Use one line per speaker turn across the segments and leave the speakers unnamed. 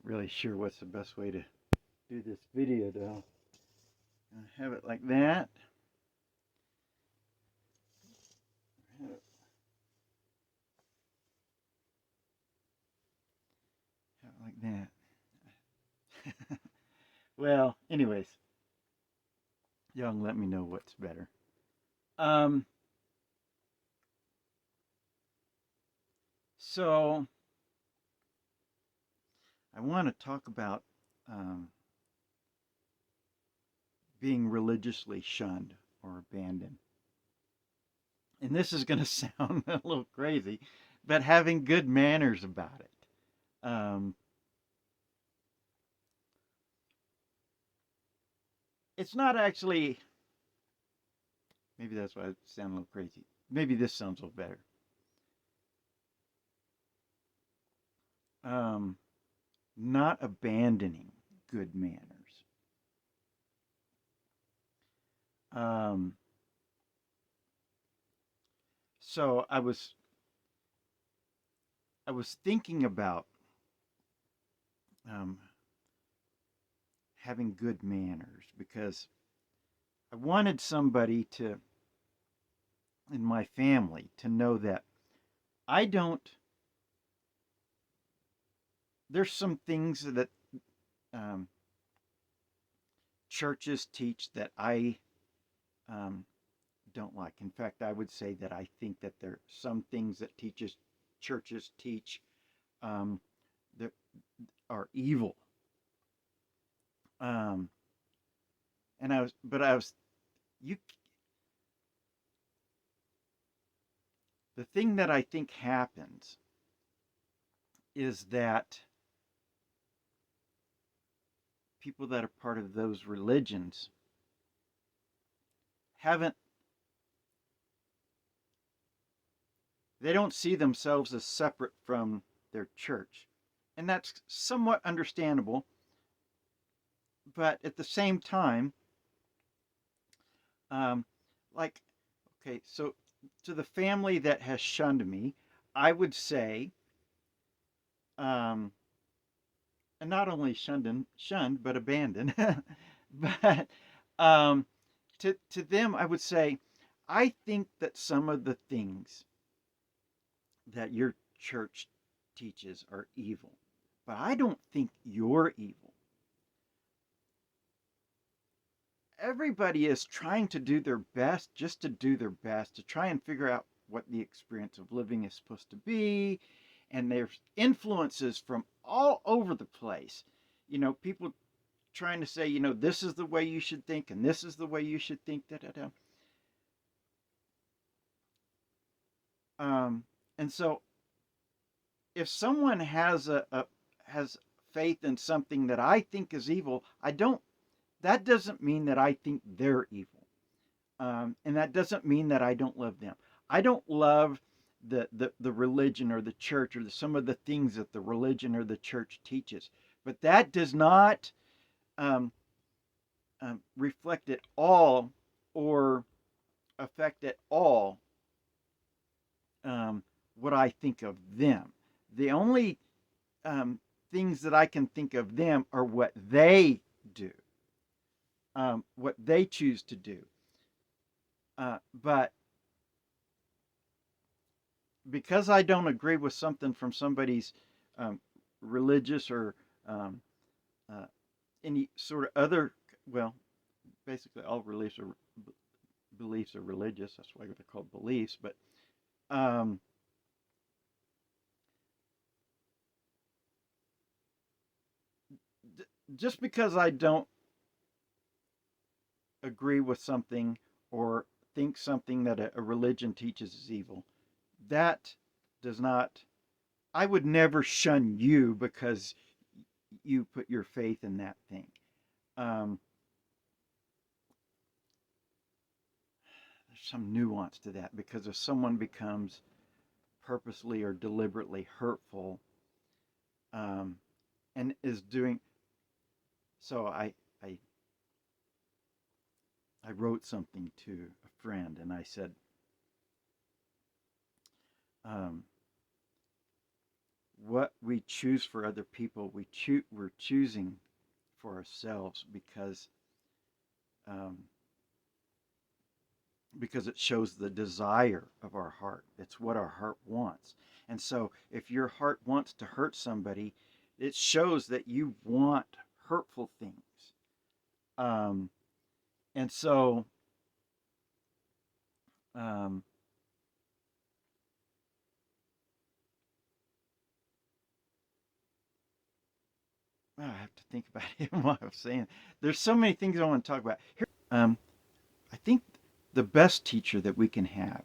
really sure what's the best way to do this video though. Have it like that. Have it like that. Well, anyways, y'all can let me know what's better. Um, so I want to talk about being religiously shunned or abandoned. And this is going to sound a little crazy, but having good manners about it. It's not actually, maybe that's why I sound a little crazy. Maybe this sounds a little better. Um, Not abandoning good manners. Um, so I was thinking about um, having good manners because I wanted somebody to in my family to know that I don't. There's some things that um, churches teach that I um, don't like. In fact, I would say that I think that there are some things that churches teach um, that are evil. Um, and I was, you, the thing that I think happens is that people that are part of those religions haven't, they don't see themselves as separate from their church. And that's somewhat understandable. But at the same time, um, like, okay, so to the family that has shunned me, I would say, um, and not only shunned, but abandoned. But um, to them, I would say, I think that some of the things that your church teaches are evil, but I don't think you're evil. Everybody is trying to do their best, just to do their best, to try and figure out what the experience of living is supposed to be. And there's influences from all over the place. People trying to say, this is the way you should think, and this is the way you should think, da da da. Um, and so, if someone has faith in something that I think is evil, I don't. That doesn't mean that I think they're evil. And that doesn't mean that I don't love them. I don't love the religion or the church or some of the things that the religion or the church teaches. But that does not um, reflect at all or affect at all um, what I think of them. The only um, things that I can think of them are what they do, what they choose to do. But because I don't agree with something from somebody's um, religious or um, uh, any sort of other, well, basically all beliefs are religious. That's why they're called beliefs. But um, just because I don't agree with something or think something that a religion teaches is evil, that does not. I would never shun you because you put your faith in that thing. Um, there's some nuance to that because if someone becomes purposely or deliberately hurtful um, and is doing so, I wrote something to a friend and I said, um, what we choose for other people, we're choosing for ourselves um, because it shows the desire of our heart. It's what our heart wants. And so if your heart wants to hurt somebody, it shows that you want hurtful things. Um, and so um, I have to think about it while I was saying. There's so many things I want to talk about. Here, I think the best teacher that we can have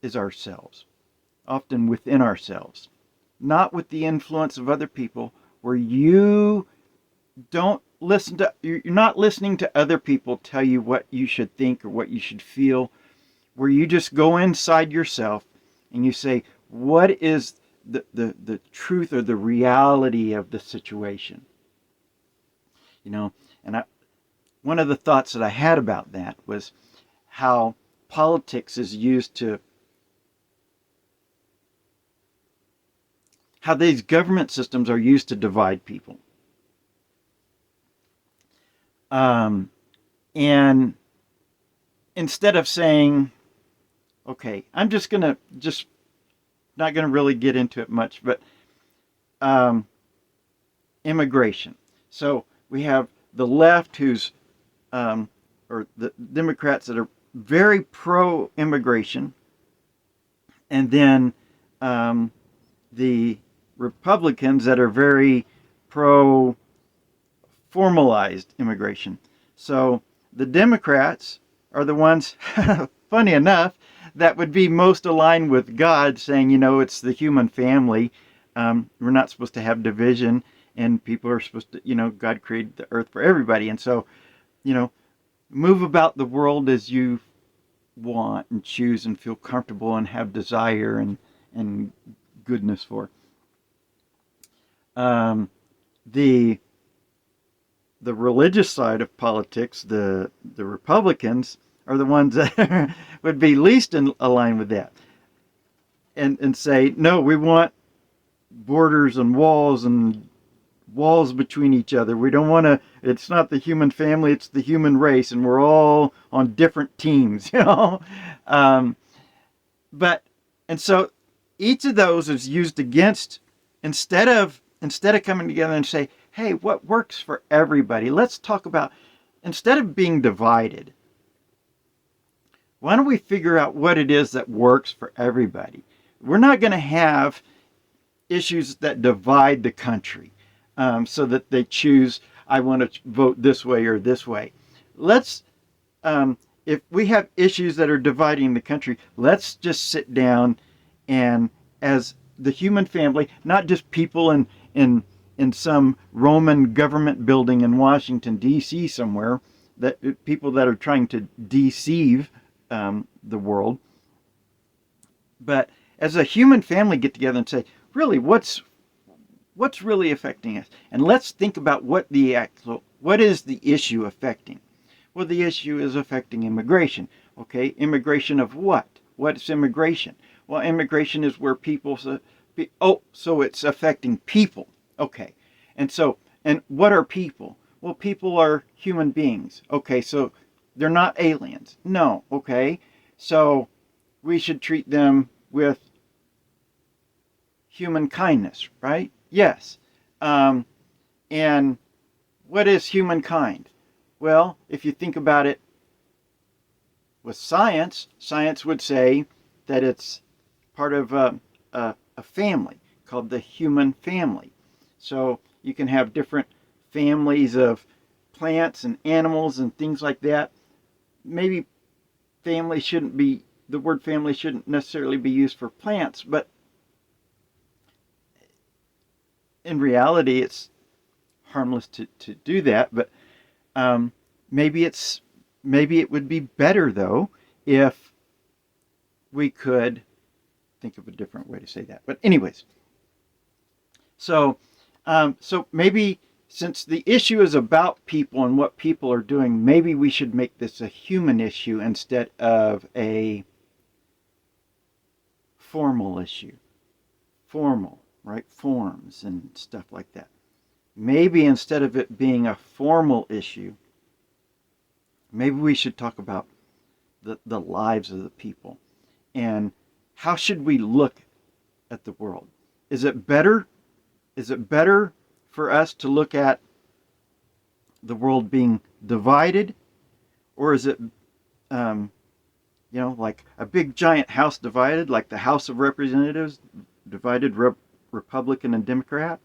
is ourselves, often within ourselves, not with the influence of other people, where you don't listen to, you're not listening to other people tell you what you should think or what you should feel, where you just go inside yourself and you say, what is the truth or the reality of the situation? You know, and one of the thoughts that I had about that was how politics is used to, how these government systems are used to divide people. Um, and instead of saying, okay, I'm just not gonna really get into it much, but um, immigration. So we have the left, who's or the Democrats that are very pro-immigration, and then um, the Republicans that are very pro formalized immigration. So the Democrats are the ones, funny enough, that would be most aligned with God, saying, you know, it's the human family. We're not supposed to have division, and people are supposed to, you know, God created the earth for everybody. And so, you know, move about the world as you want and choose and feel comfortable and have desire and goodness for. Um, the the religious side of politics, the Republicans, are the ones that would be least in aligned with that, and say, no, we want borders and walls between each other. We don't want to. It's not the human family; it's the human race, and we're all on different teams. You know, um, but and so each of those is used against, instead of coming together and say, hey, what works for everybody? Let's talk about, instead of being divided, why don't we figure out what it is that works for everybody? We're not going to have issues that divide the country, so that they choose, I want to vote this way or this way. Let's, if we have issues that are dividing the country, let's just sit down and, as the human family, not just people in some Roman government building in Washington D.C. somewhere, that people that are trying to deceive the world, but as a human family, get together and say, really, what's really affecting us, and let's think about what is the issue affecting. Well, the issue is affecting immigration. Okay, immigration of what? What's immigration? Well, immigration is where people so it's affecting people. Okay, and what are people? Well, people are human beings. Okay, so they're not aliens. No. Okay, so we should treat them with human kindness, right? Yes. Um, and what is humankind? Well, if you think about it with science, science would say that it's part of a family called the human family. So you can have different families of plants and animals and things like that. Maybe the word family shouldn't necessarily be used for plants, but in reality, it's harmless to do that. But um, maybe it's maybe it would be better, though, if we could think of a different way to say that. But anyways, so so maybe, since the issue is about people and what people are doing, maybe we should make this a human issue instead of a formal issue. Formal. right? Forms and stuff like that. Maybe instead of it being a formal issue, maybe we should talk about the lives of the people and how should we look at the world. Is it better for us to look at the world being divided, or is it like a big giant house divided, like the House of Representatives divided Republican and Democrat?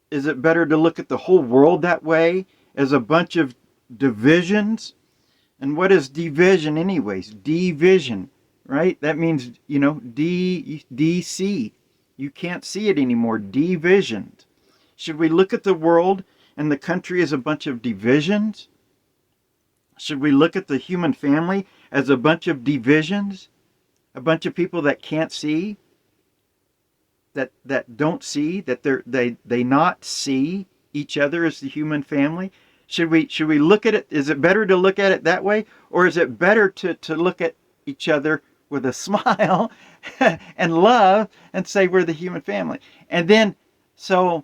Is it better to look at the whole world that way, as a bunch of divisions? And what is division anyways? Division, right? That means, DC. You can't see it anymore. Divisions. Should we look at the world and the country as a bunch of divisions? Should we look at the human family as a bunch of divisions? A bunch of people that can't see? That don't see, that they not see each other as the human family? Should we look at it? Is it better to look at it that way, or is it better to look at each other with a smile and love and say we're the human family? And then, so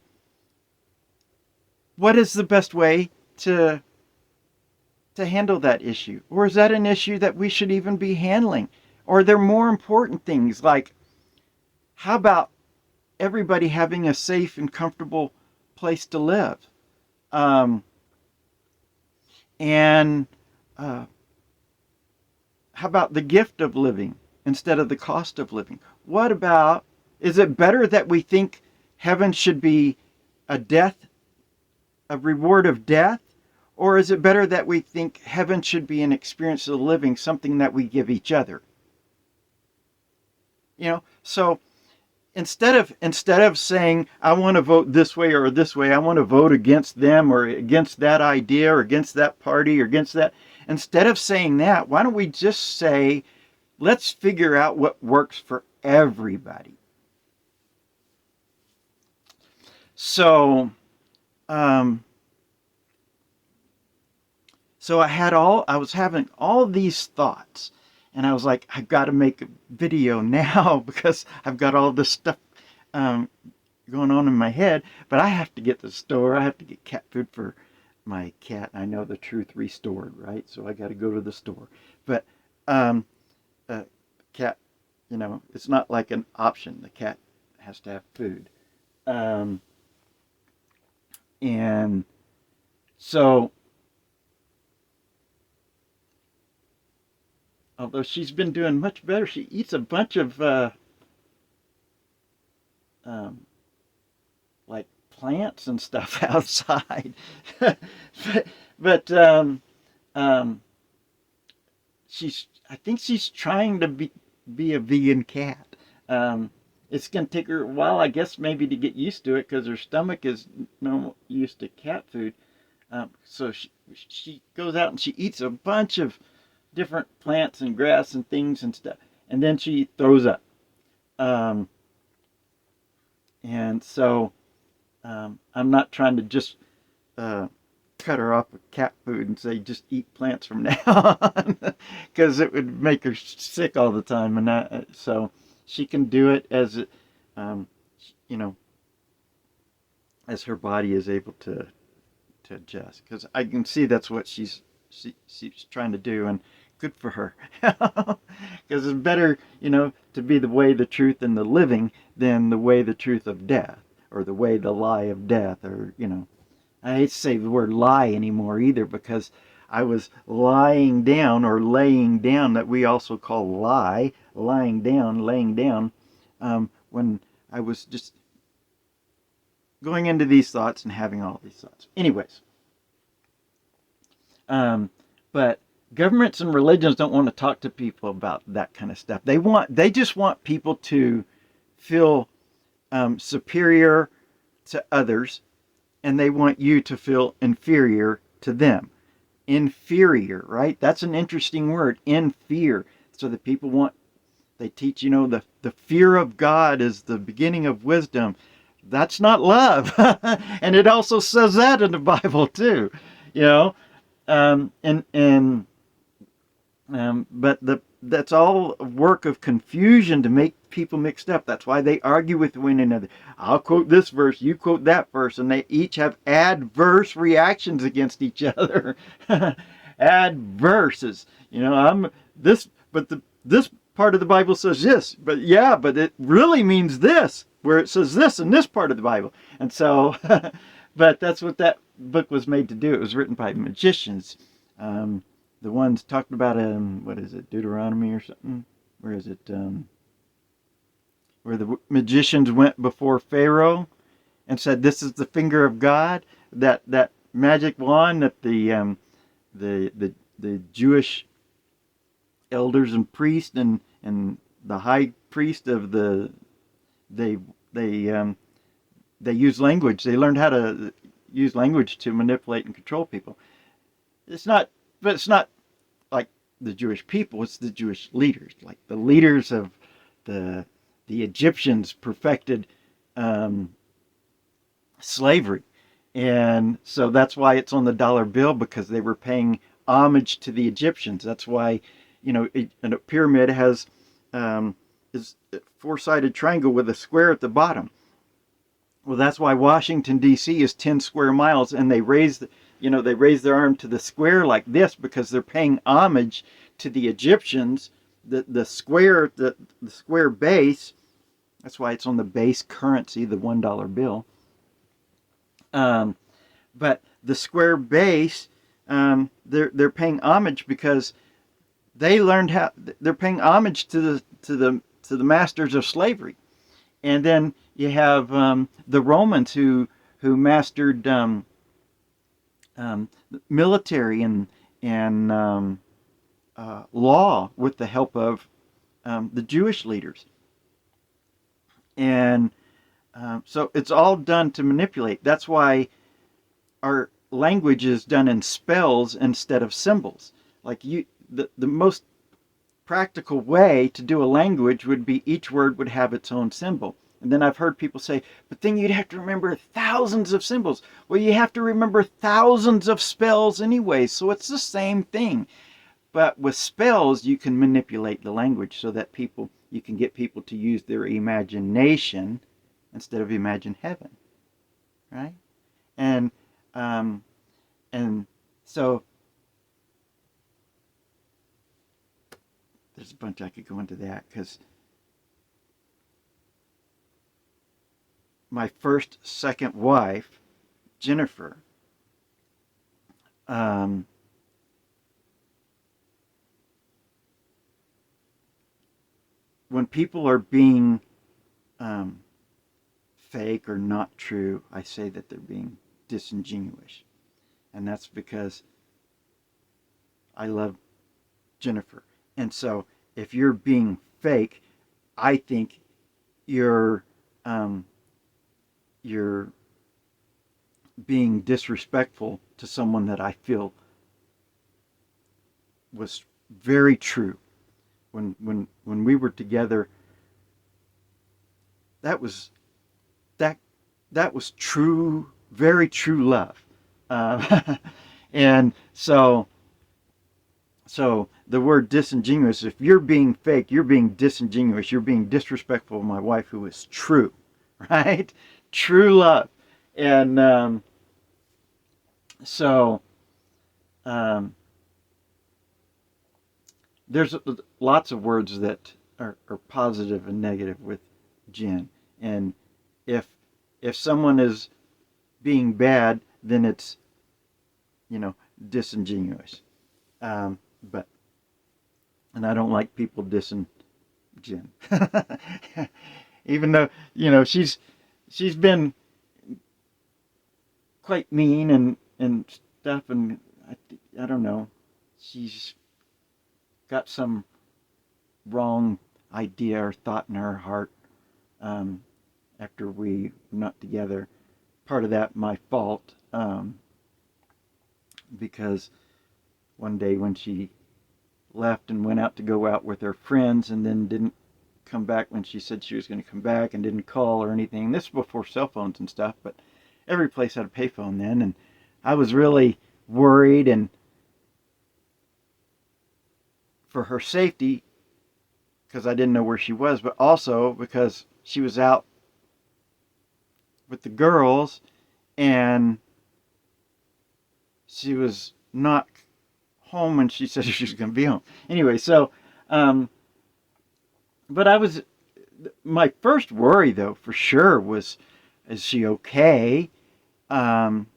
what is the best way to handle that issue? Or is that an issue that we should even be handling? Or are there more important things, like how about everybody having a safe and comfortable place to live? And how about the gift of living instead of the cost of living? What about, is it better that we think heaven should be a reward of death? Or is it better that we think heaven should be an experience of living, something that we give each other? So instead of saying, I want to vote this way or this way, I want to vote against them or against that idea or against that party or against that, instead of saying that, why don't we just say, let's figure out what works for everybody? So, I was having all these thoughts, and I was like, I've got to make a video now because I've got all this stuff going on in my head, but I have to get to the store. I have to get cat food for my cat. I know the Truth Restored, right? So I got to go to the store. But cat, it's not like an option. The cat has to have food. And so, although she's been doing much better, she eats a bunch of like plants and stuff outside. but I think she's trying to be a vegan cat. It's going to take her a while, I guess, maybe to get used to it, because her stomach is normal, used to cat food. So she goes out and she eats a bunch of different plants and grass and things and stuff, and then she throws up. And so I'm not trying to just cut her off with cat food and say just eat plants from now on, because it would make her sick all the time. And so she can do it as it, as her body is able to adjust. Because I can see that's what she's trying to do, and good for her. Because it's better, to be the way, the truth, and the living than the way, the truth of death, or the way, the lie of death, or, I hate to say the word lie anymore either, because I was lying down, or laying down, that we also call laying down, when I was just going into these thoughts and having all these thoughts. Anyways, but governments and religions don't want to talk to people about that kind of stuff. They just want people to feel superior to others, and they want you to feel inferior to them. Inferior, right? That's an interesting word, inferior. So the people they teach, the fear of God is the beginning of wisdom. That's not love. And it also says that in the Bible too, but that's all work of confusion to make people mixed up. That's why they argue with one another. I'll quote this verse, you quote that verse, and they each have adverse reactions against each other. Adverses. I'm this, but this part of the Bible says this, but yeah, but it really means this, where it says this in this part of the Bible. And so, but that's what that book was made to do. It was written by magicians. The ones talking about what is it, Deuteronomy or something? Where is it? Where the magicians went before Pharaoh and said, "This is the finger of God." That magic wand that the Jewish elders and priests and the high priest of they they they use language. They learned how to use language to manipulate and control people. It's not, but it's not like the Jewish people. It's the Jewish leaders, like the leaders of the Egyptians perfected slavery, and so that's why it's on the dollar bill, because they were paying homage to the Egyptians. That's why, a pyramid has is a four-sided triangle with a square at the bottom. Well, that's why Washington D.C. is 10 square miles, and they raise their arm to the square like this because they're paying homage to the Egyptians. The square base. That's why it's on the base currency, the $1 bill. But the square base, they're paying homage because they learned how. They're paying homage to the masters of slavery, and then you have the Romans who mastered military and law with the help of the Jewish leaders, and so it's all done to manipulate. That's why our language is done in spells instead of symbols. Like the most practical way to do a language would be each word would have its own symbol. And then I've heard people say, but then you'd have to remember thousands of symbols. Well, you have to remember thousands of spells anyway, so it's the same thing. But with spells, you can manipulate the language so that you can get people to use their imagination instead of imagine heaven, right? And so there's a bunch I could go into that, because my second wife, Jennifer, when people are being fake or not true, I say that they're being disingenuous. And that's because I love Jennifer. And so if you're being fake, I think you're being disrespectful to someone that I feel was very true. When we were together, that was true, very true love. And so the word disingenuous, if you're being fake, you're being disingenuous, you're being disrespectful of my wife who is true, right? True love. And there's lots of words that are positive and negative with Jen. And if someone is being bad, then it's, disingenuous. But and I don't like people dissing Jen. Even though, she's been quite mean and stuff, and I don't know. She's got some wrong idea or thought in her heart after we were not together. Part of that my fault, because one day when she left and went out to go out with her friends and then didn't come back when she said she was going to come back, and didn't call or anything. This was before cell phones and stuff, but every place had a payphone then, and I was really worried, and for her safety, because I didn't know where she was, but also because she was out with the girls and she was not home and she said she was going to be home. Anyway, so, um, but my first worry though, for sure, was, is she okay? Um,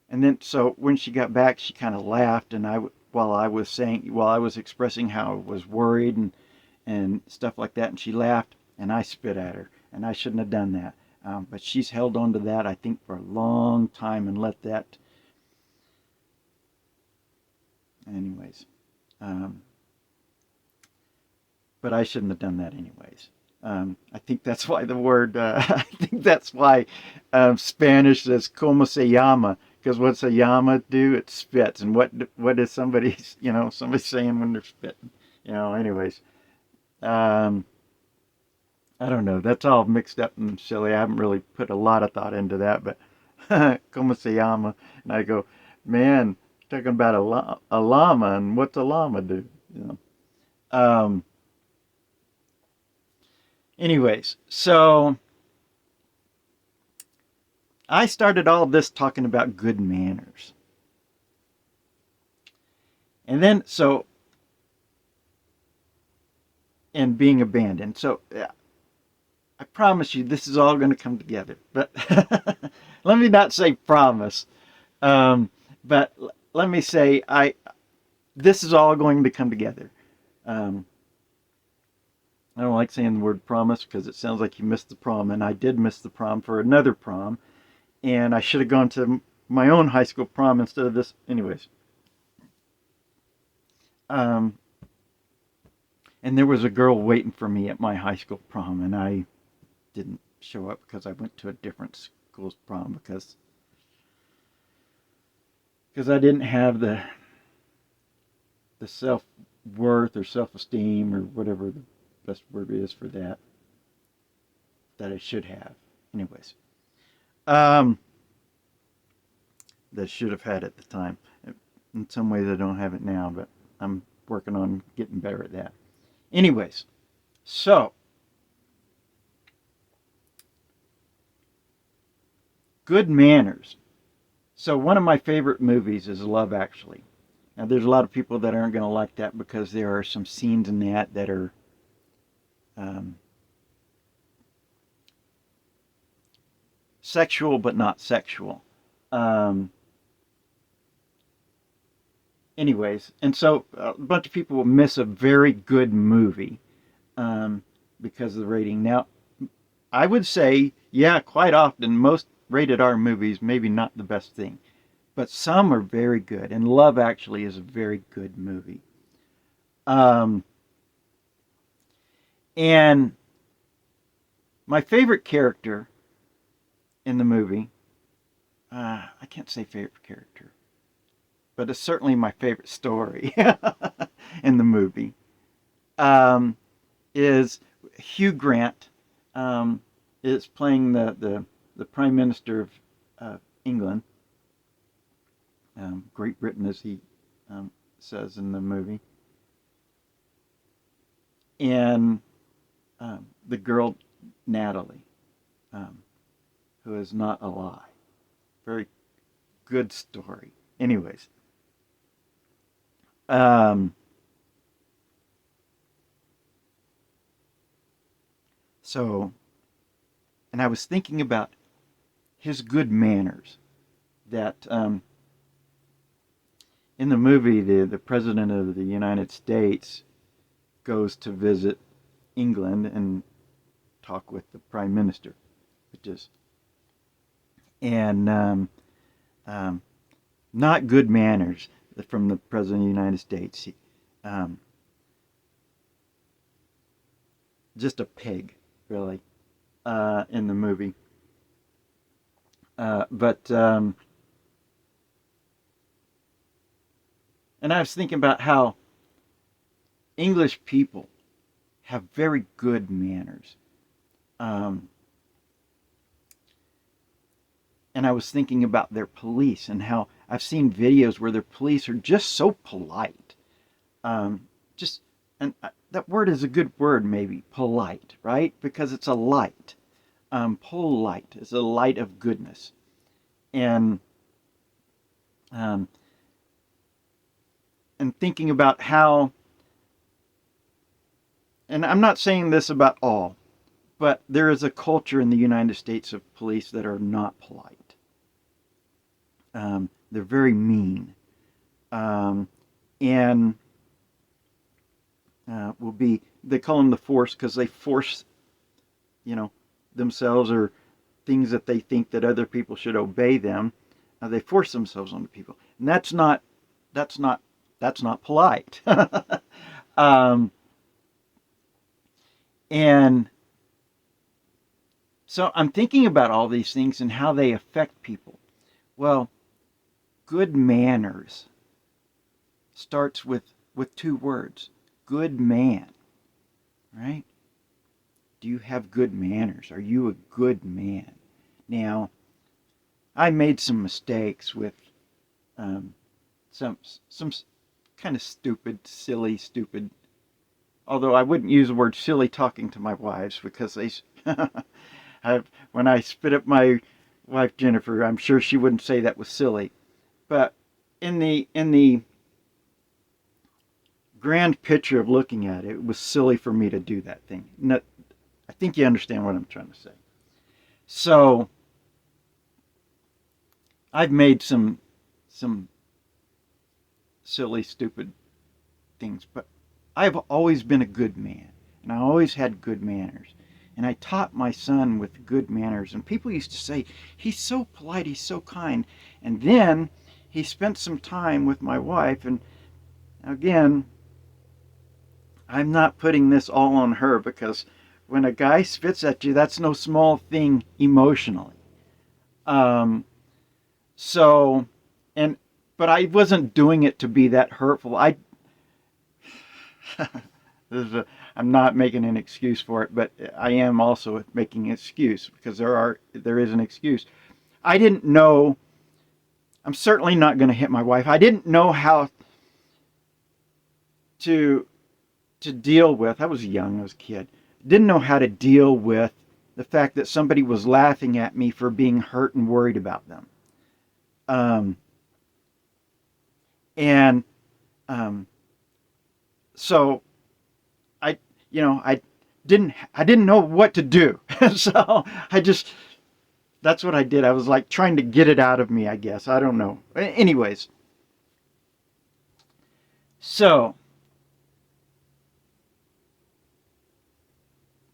and then, so when she got back, she kind of laughed, and while I was expressing how I was worried and stuff like that, and she laughed, and I spit at her, and I shouldn't have done that. But she's held on to that, I think, for a long time and let that, anyways. Um, but I shouldn't have done that anyways. I think that's why I think that's why Spanish says como se llama, because what's a llama do? It spits. And what is somebody, somebody saying when they're spitting? Anyways. Um, I don't know. That's all mixed up and silly. I haven't really put a lot of thought into that, but como se llama? And I go, man, talking about a llama, and what's a llama do? You know. Um, Anyways, so I started all of this talking about good manners. And then, and being abandoned. So, I promise you this is all going to come together. But let me not say promise. Um, but let me say this is all going to come together. Um, I don't like saying the word promise because it sounds like you missed the prom, and I did miss the prom for another prom, and I should have gone to my own high school prom instead of this. Anyways, um, and there was a girl waiting for me at my high school prom, and I didn't show up because I went to a different school's prom because I didn't have the self worth or self esteem or whatever the best word is for that I should have. Anyways, um, that I should have had at the time. In some ways, I don't have it now, but I'm working on getting better at that. Anyways, so good manners. So one of my favorite movies is Love Actually. Now, there's a lot of people that aren't going to like that because there are some scenes in that are um, sexual but not sexual. Um, Anyways, and so a bunch of people will miss a very good movie because of the rating. Now, I would say, yeah, quite often, most rated R movies, maybe not the best thing, but some are very good, and Love Actually is a very good movie. Um, and my favorite character in the movie, I can't say favorite character, but it's certainly my favorite story in the movie, um, is Hugh Grant. Is playing the Prime Minister of England, Great Britain, as he says in the movie, and the girl Natalie, um, who is not alive. Very good story. Anyways, um, so, and I was thinking about his good manners. That in the movie, the president of the United States goes to visit England and talk with the prime minister, which is and um, not good manners from the president of the United States. Um, just a pig, really, in the movie. But and I was thinking about how English people have very good manners. Um, and I was thinking about their police and how I've seen videos where their police are just so polite. Um, just and that word is a good word, maybe, polite, right? Because it's a light. Polite is a light of goodness. And um, and thinking about how, and I'm not saying this about all, but there is a culture in the United States of police that are not polite. They're very mean, um, and will be, they call them the force because they force, you know, themselves or things that they think that other people should obey them. They force themselves onto people, and that's not that's not polite. um, and so I'm thinking about all these things and how they affect people. Well, good manners starts with two words. Good man, right? Do you have good manners? Are you a good man? Now, I made some mistakes with um, some kind of stupid. Although I wouldn't use the word silly talking to my wives because they, when I spit up my wife Jennifer, I'm sure she wouldn't say that was silly. But in the grand picture of looking at it, it was silly for me to do that thing. No, I think you understand what I'm trying to say. So I've made some silly, stupid things, but I've always been a good man, and I always had good manners. And I taught my son with good manners. And people used to say, he's so polite, he's so kind. And then he spent some time with my wife, and again, I'm not putting this all on her because when a guy spits at you, that's no small thing emotionally. Um, so, and but I wasn't doing it to be that hurtful. This is a, I'm not making an excuse for it, but I am also making an excuse because there is an excuse. I didn't know. I'm certainly not going to hit my wife. I didn't know how to deal with. I was young, I was a kid. Didn't know how to deal with the fact that somebody was laughing at me for being hurt and worried about them. Um, and um, so I, I didn't know what to do. So I just, that's what I did. I was like trying to get it out of me, I guess. I don't know. Anyways, so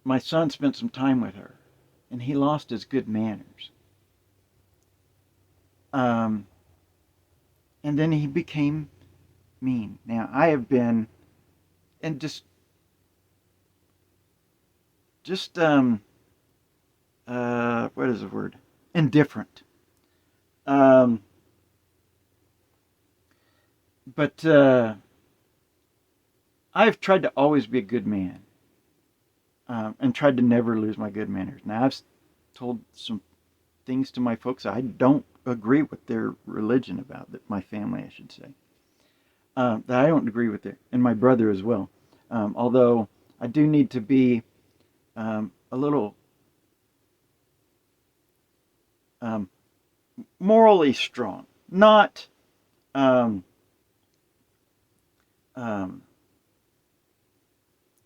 my son spent some time with her, and he lost his good manners. Um, and then he became mean. Now I have been, and just what is the word? Indifferent. Um, but I've tried to always be a good man, and tried to never lose my good manners. Now I've told some things to my folks I don't agree with their religion about, that my family, I should say, that I don't agree with their, and my brother as well. Although I do need to be a little um, morally strong, not um, um,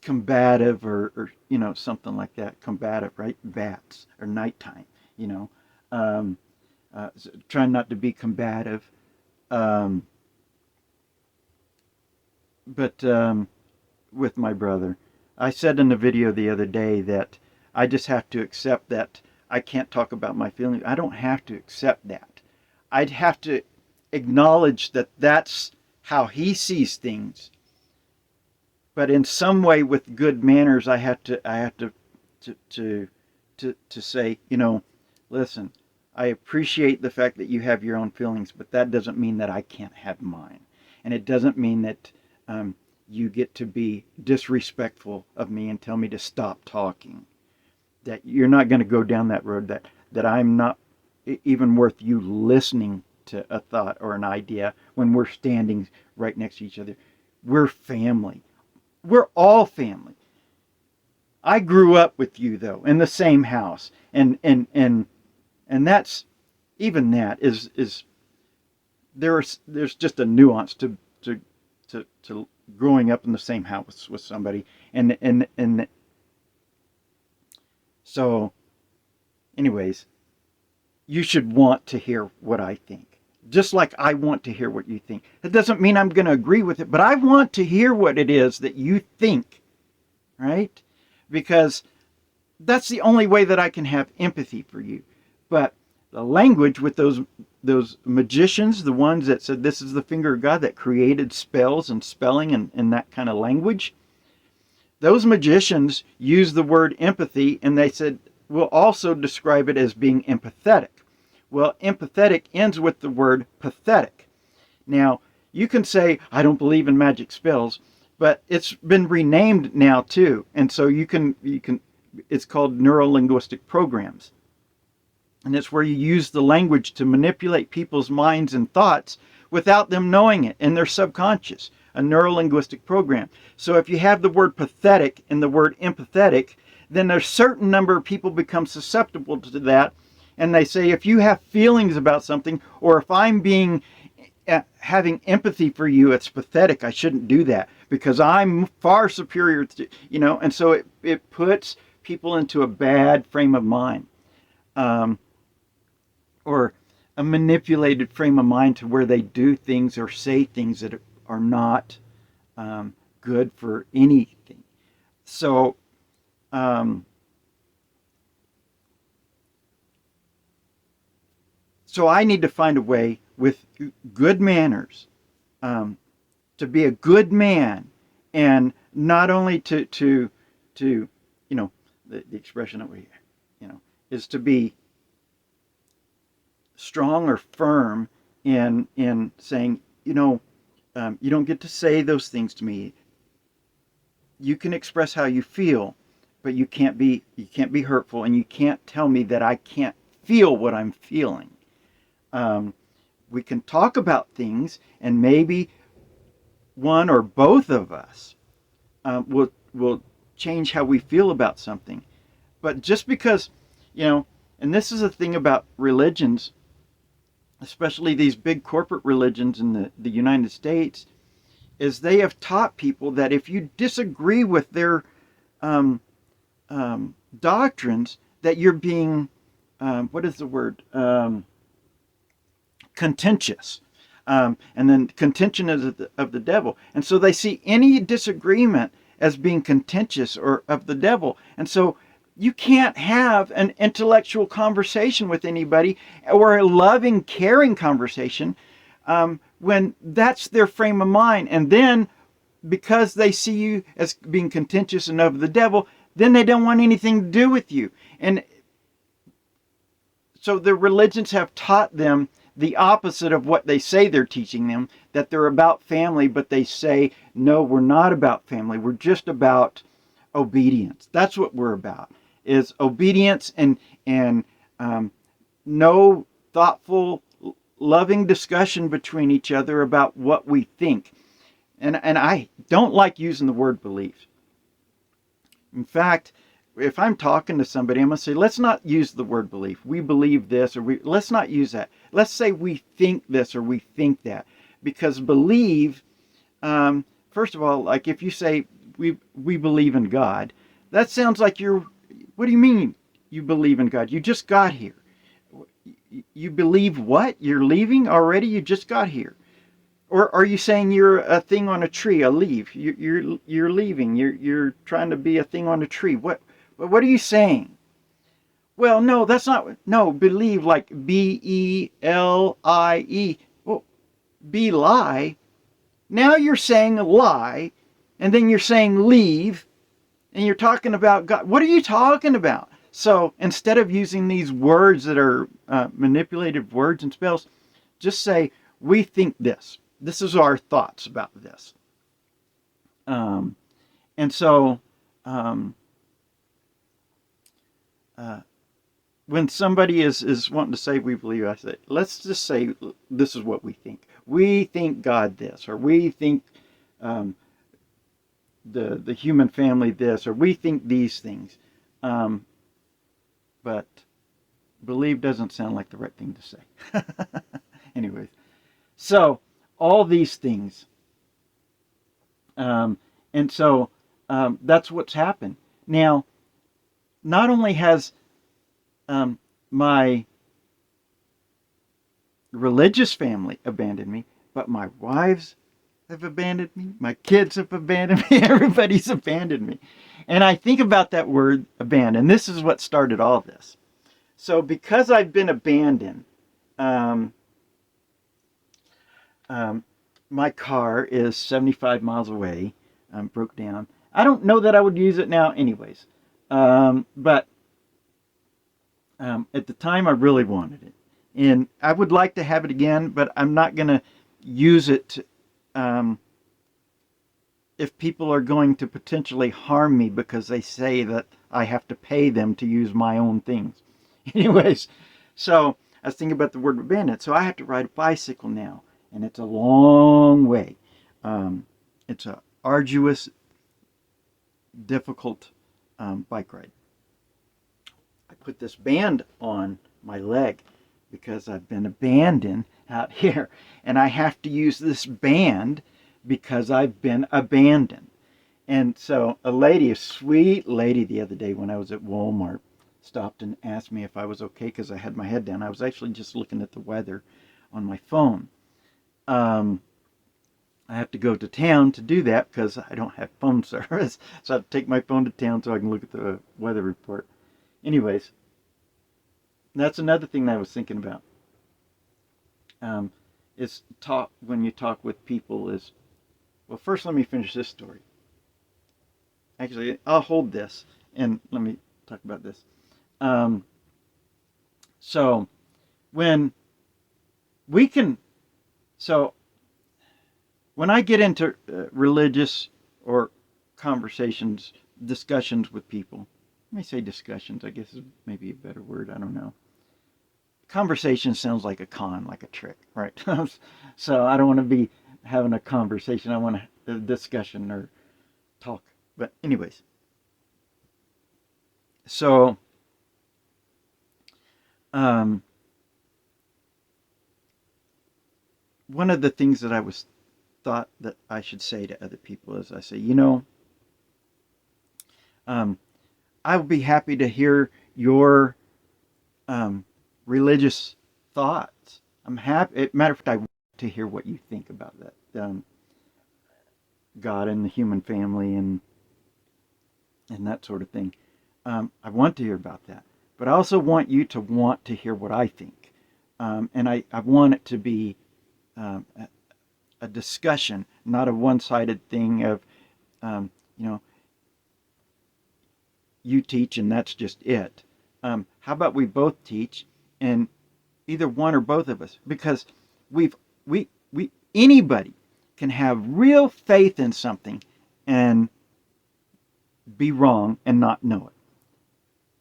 combative or something like that. Combative, right? Bats or nighttime. You know, um, trying not to be combative, um, but with my brother, I said in the video the other day that I just have to accept that I can't talk about my feelings. I don't have to accept that. I'd have to acknowledge that that's how he sees things, but in some way with good manners I have to to to say, listen, I appreciate the fact that you have your own feelings, but that doesn't mean that I can't have mine, and it doesn't mean that um, you get to be disrespectful of me and tell me to stop talking, that you're not going to go down that road, that I'm not even worth you listening to a thought or an idea when we're standing right next to each other. We're family. we're all family. I grew up with you though in the same house, and that's even that is there's just a nuance to growing up in the same house with somebody, and so anyways, you should want to hear what I think. Just like I want to hear what you think. That doesn't mean I'm going to agree with it, but I want to hear what it is that you think, right? Because that's the only way that I can have empathy for you. But the language with those magicians, the ones that said this is the finger of God that created spells and spelling and that kind of language, those magicians used the word empathy, and they said we'll also describe it as being empathetic. Well, empathetic ends with the word pathetic. Now, you can say, I don't believe in magic spells, but it's been renamed now too. And so you can it's called neuro-linguistic programs. And it's where you use the language to manipulate people's minds and thoughts without them knowing it in their subconscious, a neuro-linguistic program. So if you have the word pathetic and the word empathetic, then a certain number of people become susceptible to that. And they say, if you have feelings about something, or if I'm having empathy for you, it's pathetic. I shouldn't do that because I'm far superior to, and so it puts people into a bad frame of mind, or a manipulated frame of mind to where they do things or say things that are not good for anything. So, so I need to find a way with good manners to be a good man, and not only to the expression that we is to be strong or firm in saying you don't get to say those things to me. You can express how you feel, but you can't be hurtful, and you can't tell me that I can't feel what I'm feeling. We can talk about things, and maybe one or both of us will change how we feel about something. But just because, and this is the thing about religions, especially these big corporate religions in the United States, is they have taught people that if you disagree with their doctrines, that you're being, what is the word? Contentious. And then contention is of the devil. And so they see any disagreement as being contentious or of the devil. And so you can't have an intellectual conversation with anybody, or a loving, caring conversation, when that's their frame of mind. And then because they see you as being contentious and of the devil, then they don't want anything to do with you. And so the religions have taught them the opposite of what they say they're teaching them, that they're about family, but they say, no, we're not about family. We're just about obedience. That's what we're about, is obedience and no thoughtful, loving discussion between each other about what we think. And I don't like using the word belief. In fact, if I'm talking to somebody, I'm going to say, let's not use the word belief. We believe this, or let's not use that. Let's say we think this or we think that. Because believe, first of all, like if you say we believe in God, that sounds like what do you mean you believe in God? You just got here. You believe what? You're leaving already? You just got here. Or are you saying you're a thing on a tree, a leaf? You're leaving. You're trying to be a thing on a tree. What are you saying? Well, no, that's not. No, believe like BELIE. Well, be lie. Now you're saying lie, and then you're saying leave, and you're talking about God. What are you talking about? So instead of using these words that are manipulated words and spells, just say, we think this. This is our thoughts about this. And so when somebody is wanting to say we believe, I say, let's just say this is what we think. We think God this, or we think the human family this, or we think these things. But believe doesn't sound like the right thing to say. Anyways, so all these things. And so that's what's happened. Now, not only has my religious family abandoned me, but my wives have abandoned me, my kids have abandoned me, everybody's abandoned me. And I think about that word abandon. This is what started all this. So because I've been abandoned, my car is 75 miles away, broke down. I don't know that I would use it now anyways. But at the time I really wanted it. And I would like to have it again, but I'm not going to use it if people are going to potentially harm me because they say that I have to pay them to use my own things. Anyways, so I was thinking about the word abandoned. So I have to ride a bicycle now, and it's a long way. It's a arduous, difficult bike ride. I put this band on my leg because I've been abandoned out here, and I have to use this band because I've been abandoned. And so a lady, a sweet lady the other day when I was at Walmart, stopped and asked me if I was okay because I had my head down. I was actually just looking at the weather on my phone. I have to go to town to do that because I don't have phone service. So I have to take my phone to town so I can look at the weather report. Anyways, that's another thing that I was thinking about. Is talk when you talk with people is, well, first let me finish this story. Actually, I'll hold this and let me talk about this. So when we can, so when I get into religious or conversations, discussions with people, let me say discussions, I guess is maybe a better word, I don't know. Conversation sounds like a con, like a trick, right? So I don't want to be having a conversation, I want a discussion or talk. But anyways, so one of the things that I was thought that I should say to other people is I say, I would be happy to hear your religious thoughts. I'm happy. Matter of fact, I want to hear what you think about that, God and the human family and that sort of thing. I want to hear about that, but I also want you to want to hear what I think, and I want it to be a discussion, not a one-sided thing of, you teach and that's just it. How about we both teach and either one or both of us, because anybody can have real faith in something and be wrong and not know it.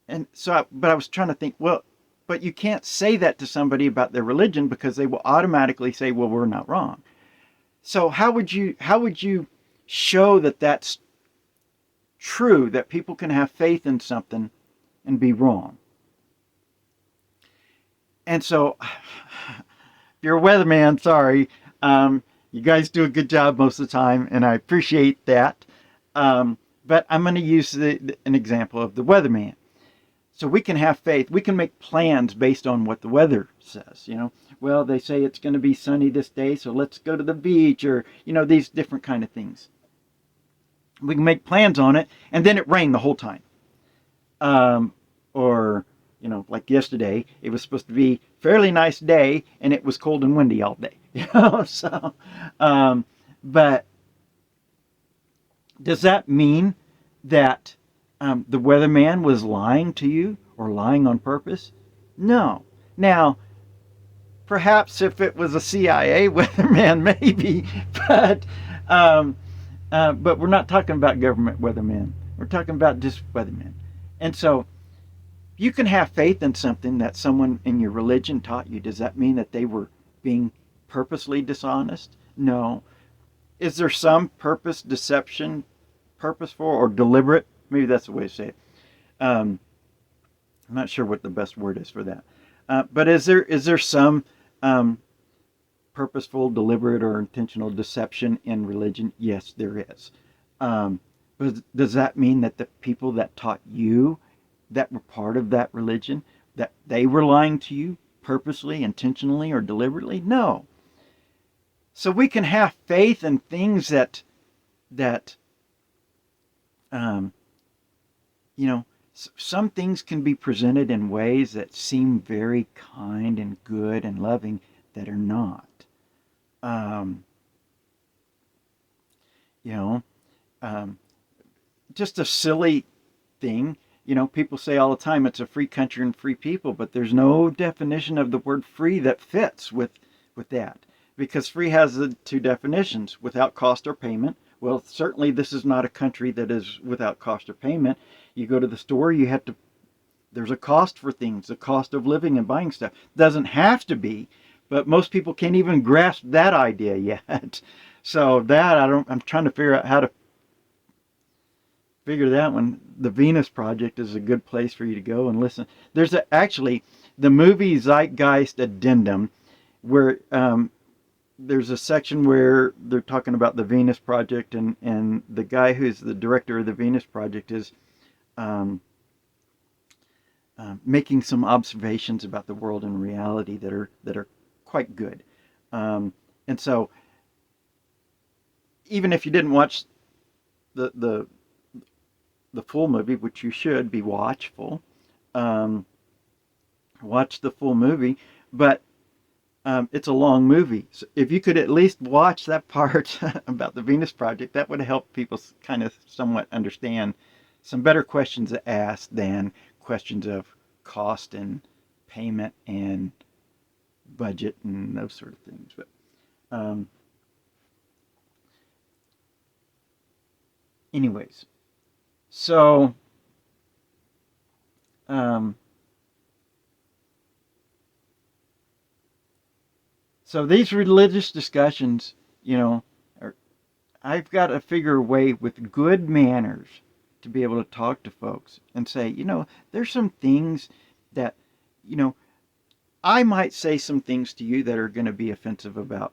And so, but I was trying to think, well, but you can't say that to somebody about their religion because they will automatically say, well, we're not wrong. So how would you show that that's true, that people can have faith in something and be wrong? And so, if you're a weatherman, sorry, you guys do a good job most of the time, and I appreciate that. But I'm going to use an example of the weatherman. So we can have faith. We can make plans based on what the weather says. Well, they say it's going to be sunny this day, so let's go to the beach, or these different kind of things. We can make plans on it, and then it rained the whole time. Or like yesterday, it was supposed to be a fairly nice day, and it was cold and windy all day. So, but does that mean that the weatherman was lying to you or lying on purpose? No. Now, perhaps if it was a CIA weatherman, maybe, but we're not talking about government weathermen. We're talking about just weathermen. And so, you can have faith in something that someone in your religion taught you. Does that mean that they were being purposely dishonest? No. Is there some purpose deception purposeful or deliberate. Maybe that's the way to say it. Um, I'm not sure what the best word is for that. But is there some um, purposeful, deliberate, or intentional deception in religion? Yes, there is. Um, but does that mean that the people that taught you that were part of that religion, that they were lying to you purposely, intentionally, or deliberately? No. So we can have faith in things that um, you know, some things can be presented in ways that seem very kind and good and loving that are not. Um, you know, um, just a silly thing. People say all the time it's a free country and free people, but there's no definition of the word free that fits with that, because free has the two definitions: without cost or payment. Well, certainly this is not a country that is without cost or payment. You go to the store, you have to there's a cost for things, the cost of living and buying stuff. Doesn't have to be, but most people can't even grasp that idea yet. So that I'm trying to figure out how to figure that one. The Venus Project is a good place for you to go and listen. Actually the movie Zeitgeist Addendum, where there's a section where they're talking about the Venus Project, and the guy who's the director of the Venus Project is um, making some observations about the world and reality that are quite good. Um, and so, even if you didn't watch the the the full movie, which you should be watchful, um, watch the full movie. But it's a long movie. So if you could at least watch that part about the Venus Project, that would help people kind of somewhat understand some better questions to ask than questions of cost and payment and budget and those sort of things. But um, anyways, so um, so these religious discussions, are, I've got to figure a way with good manners to be able to talk to folks and say, there's some things that, you know, I might say some things to you that are going to be offensive about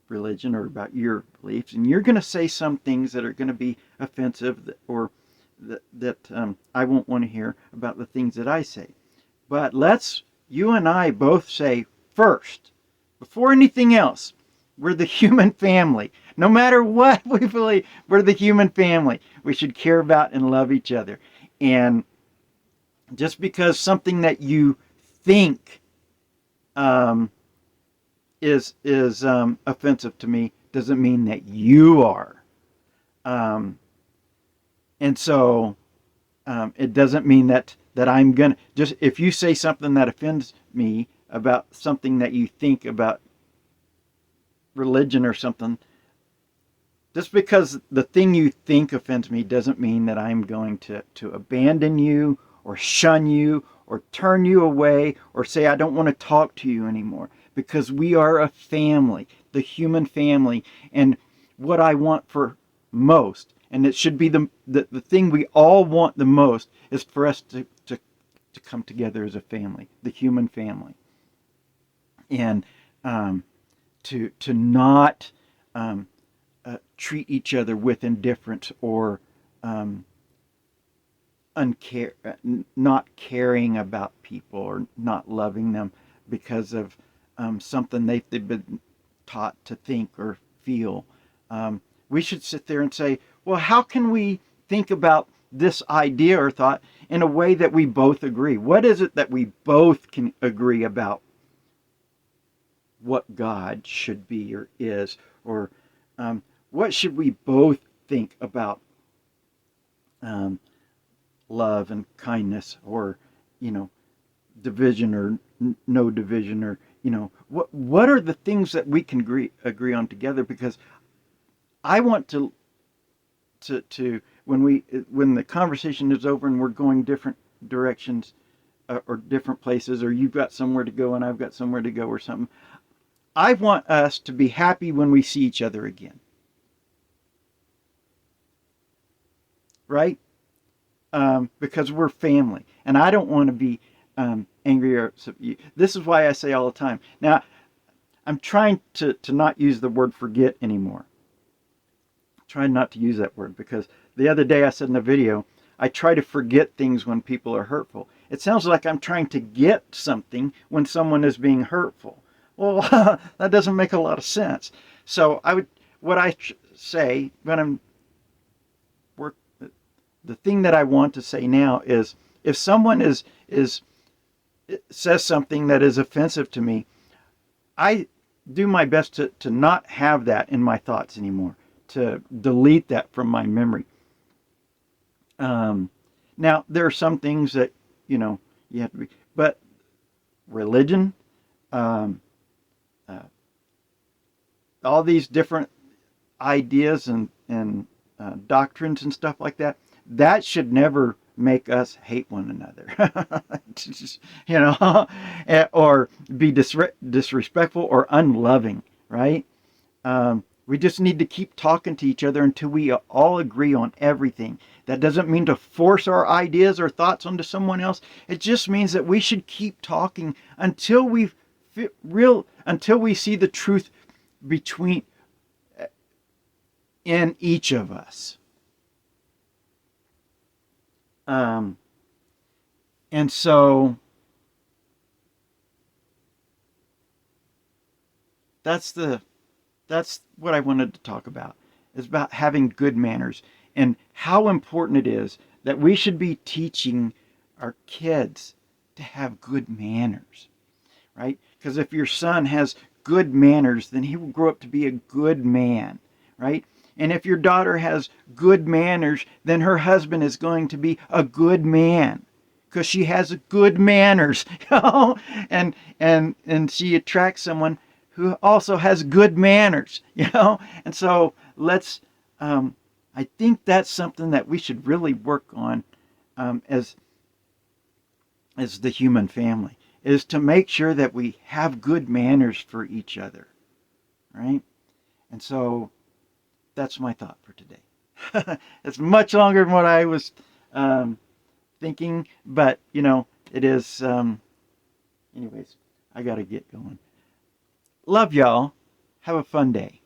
religion or about your beliefs, and you're going to say some things that are going to be offensive, or that I won't want to hear about the things that I say. But you and I both say first, before anything else, we're the human family. No matter what we believe, we're the human family. We should care about and love each other. And just because something that you think um, is offensive to me doesn't mean that you are. Um, and so it doesn't mean that I'm gonna just, if you say something that offends me about something that you think about religion or something, just because the thing you think offends me doesn't mean that I'm going to abandon you or shun you or turn you away or say I don't want to talk to you anymore, because we are a family, the human family. And what I want for most, and it should be the thing we all want the most, is for us to come together as a family, the human family. And to not treat each other with indifference or um, not caring about people or not loving them because of something they've been taught to think or feel. We should sit there and say, well, how can we think about this idea or thought in a way that we both agree? What is it that we both can agree about what God should be or is? Or what should we both think about um, love and kindness, or division or no division, or what are the things that we can agree on together? Because I want to when the conversation is over and we're going different directions, or different places, or you've got somewhere to go and I've got somewhere to go or something, I want us to be happy when we see each other again. right? Because we're family, and I don't want to be angry or this is why I say all the time. Now, I'm trying to not use the word forget anymore. Trying not to use that word because the other day I said in a video, I try to forget things when people are hurtful. It sounds like I'm trying to get something when someone is being hurtful. Well, that doesn't make a lot of sense. So what I say when I'm work, the thing that I want to say now is, if someone is says something that is offensive to me, I do my best to not have that in my thoughts anymore, to delete that from my memory. Um, Now, there are some things that, you have to be, but religion, um, uh, all these different ideas and doctrines and stuff like that, that should never make us hate one another. Or be disrespectful or unloving, right? We just need to keep talking to each other until we all agree on everything. That doesn't mean to force our ideas or thoughts onto someone else. It just means that we should keep talking until until we see the truth between in each of us. Um, and so that's the that's what I wanted to talk about. Is about having good manners and how important it is that we should be teaching our kids to have good manners, right? Because if your son has good manners, then he will grow up to be a good man, right? And if your daughter has good manners, then her husband is going to be a good man because she has good manners, and she attracts someone who also has good manners. And so let's. I think that's something that we should really work on as the human family, is to make sure that we have good manners for each other, right? And so that's my thought for today. It's much longer than what I was um, thinking, but it is. Anyways, I got to get going. Love y'all. Have a fun day.